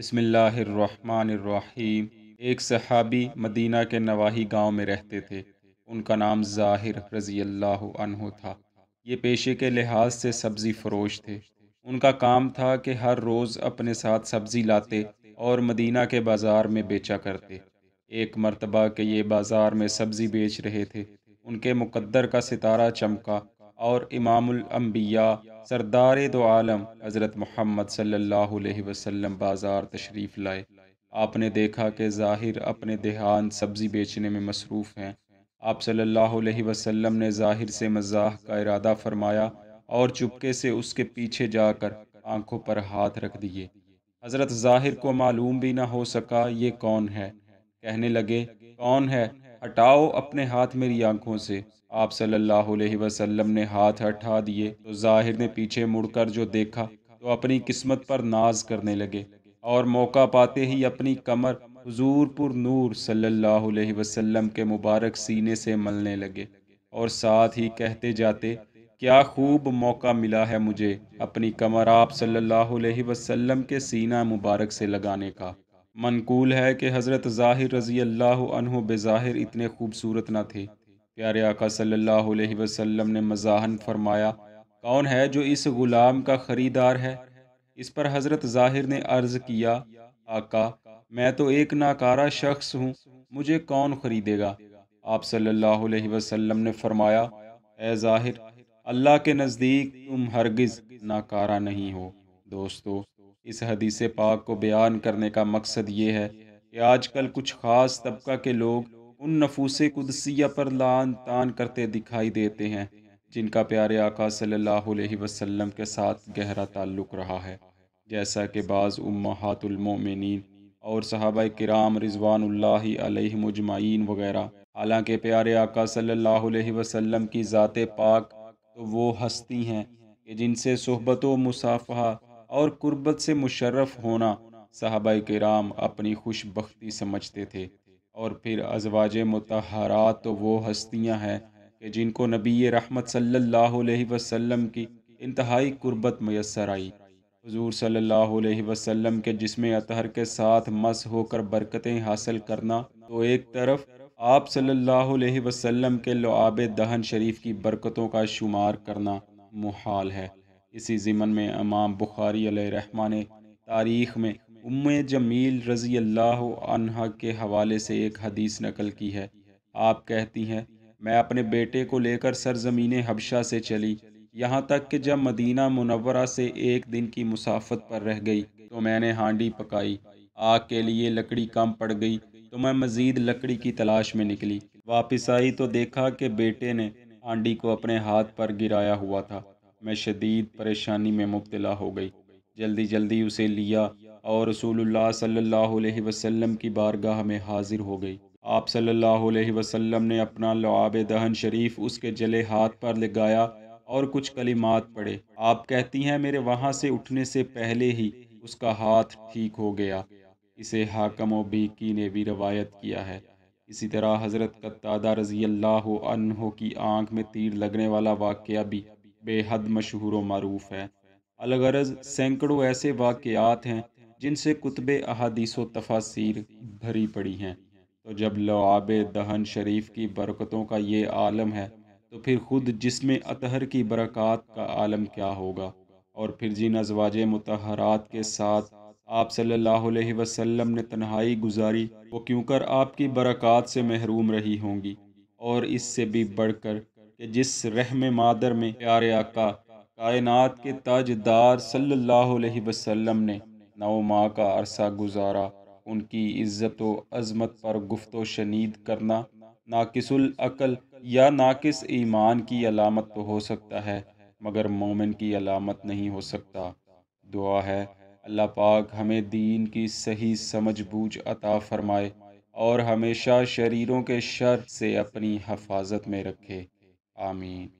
بسم اللہ الرحمن الرحیم۔ ایک صحابی مدینہ کے نواحی گاؤں میں رہتے تھے۔ ان کا نام ظاہر رضی اللہ عنہ تھا۔ یہ پیشے کے لحاظ سے سبزی فروش تھے۔ ان کا کام تھا کہ ہر روز اپنے ساتھ سبزی لاتے اور مدینہ کے بازار میں بیچا کرتے۔ ایک مرتبہ کہ یہ بازار میں سبزی بیچ رہے تھے، ان کے مقدر کا ستارہ چمکا اور امام الانبیاء سردار دو عالم حضرت محمد صلی اللہ علیہ وسلم بازار تشریف لائے۔ آپ نے دیکھا کہ ظاہر اپنے دہان سبزی بیچنے میں مصروف ہیں۔ آپ صلی اللہ علیہ وسلم نے ظاہر سے مزاح کا ارادہ فرمایا اور چپکے سے اس کے پیچھے جا کر آنکھوں پر ہاتھ رکھ دیے۔ حضرت ظاہر کو معلوم بھی نہ ہو سکا یہ کون ہے۔ کہنے لگے، کون ہے؟ ہٹاؤ اپنے ہاتھ میری آنکھوں سے۔ آپ صلی اللہ علیہ وسلم نے ہاتھ ہٹا دیے تو ظاہر نے پیچھے مڑ کر جو دیکھا تو اپنی قسمت پر ناز کرنے لگے اور موقع پاتے ہی اپنی کمر حضور پر نور صلی اللہ علیہ وسلم کے مبارک سینے سے ملنے لگے اور ساتھ ہی کہتے جاتے، کیا خوب موقع ملا ہے مجھے اپنی کمر آپ صلی اللہ علیہ وسلم کے سینہ مبارک سے لگانے کا۔ منقول ہے کہ حضرت ظاہر رضی اللہ عنہ بظاہر اتنے خوبصورت نہ تھے۔ پیارے آقا صلی اللہ علیہ وسلم نے مزاحاً فرمایا، کون ہے جو اس غلام کا خریدار ہے؟ اس پر حضرت ظاہر نے عرض کیا، آقا میں تو ایک ناکارہ شخص ہوں، مجھے کون خریدے گا؟ آپ صلی اللہ علیہ وسلم نے فرمایا، اے ظاہر، اللہ کے نزدیک تم ہرگز ناکارہ نہیں ہو۔ دوستو، اس حدیث پاک کو بیان کرنے کا مقصد یہ ہے کہ آج کل کچھ خاص طبقہ کے لوگ ان نفوس قدسیہ پر لعن طعن کرتے دکھائی دیتے ہیں جن کا پیارے آقا صلی اللہ علیہ وسلم کے ساتھ گہرا تعلق رہا ہے، جیسا کہ بعض امہات المومنین اور صحابہ کرام رضوان اللہ علیہم اجمعین وغیرہ۔ حالانکہ پیارے آقا صلی اللہ علیہ وسلم کی ذات پاک تو وہ ہستی ہیں کہ جن سے صحبت و مصافحہ اور قربت سے مشرف ہونا صحابہ کرام اپنی خوش بختی سمجھتے تھے، اور پھر ازواج مطہرات تو وہ ہستیاں ہیں کہ جن کو نبی رحمت صلی اللہ علیہ وسلم کی انتہائی قربت میسر آئی۔ حضور صلی اللہ علیہ وسلم کے جسم اطہر کے ساتھ مس ہو کر برکتیں حاصل کرنا تو ایک طرف، آپ صلی اللہ علیہ وسلم کے لعاب دہن شریف کی برکتوں کا شمار کرنا محال ہے۔ اسی ضمن میں امام بخاری علیہ رحمہ نے تاریخ میں جمیل رضی اللہ عنہا کے حوالے سے ایک حدیث نقل کی ہے۔ آپ کہتی ہیں، میں اپنے بیٹے کو لے کر سرزمین حبشہ سے چلی، یہاں تک کہ جب مدینہ منورہ سے ایک دن کی مسافت پر رہ گئی تو میں نے ہانڈی پکائی۔ آگ کے لیے لکڑی کم پڑ گئی تو میں مزید لکڑی کی تلاش میں نکلی۔ واپس آئی تو دیکھا کہ بیٹے نے ہانڈی کو اپنے ہاتھ پر گرایا ہوا تھا۔ میں شدید پریشانی میں مبتلا ہو گئی، جلدی جلدی اسے لیا اور رسول اللہ صلی اللہ علیہ وسلم کی بارگاہ میں حاضر ہو گئی۔ آپ صلی اللہ علیہ وسلم نے اپنا لعاب دہن شریف اس کے جلے ہاتھ پر لگایا اور کچھ کلمات پڑھے۔ آپ کہتی ہیں، میرے وہاں سے اٹھنے سے پہلے ہی اس کا ہاتھ ٹھیک ہو گیا۔ اسے حاکم و بیکی نے بھی روایت کیا ہے۔ اسی طرح حضرت قتادہ رضی اللہ عنہ کی آنکھ میں تیر لگنے والا واقعہ بھی بے حد مشہور و معروف ہے۔ الغرض سینکڑوں ایسے واقعات ہیں جن سے کتب احادیث و تفاسیر بھری پڑی ہیں۔ تو جب لعاب دہن شریف کی برکتوں کا یہ عالم ہے تو پھر خود جسم اطہر کی برکات کا عالم کیا ہوگا؟ اور پھر جن ازواج مطہرات کے ساتھ آپ صلی اللہ علیہ وسلم نے تنہائی گزاری، وہ کیوں کر آپ کی برکات سے محروم رہی ہوں گی؟ اور اس سے بھی بڑھ کر کہ جس رحم مادر میں پیارے آقا کائنات کے تاجدار صلی اللہ علیہ وسلم نے 9 ماہ کا عرصہ گزارا، ان کی عزت و عظمت پر گفت و شنید کرنا ناقص العقل یا ناقص ایمان کی علامت تو ہو سکتا ہے، مگر مومن کی علامت نہیں ہو سکتا۔ دعا ہے اللہ پاک ہمیں دین کی صحیح سمجھ بوجھ عطا فرمائے اور ہمیشہ شریروں کے شر سے اپنی حفاظت میں رکھے، آمین۔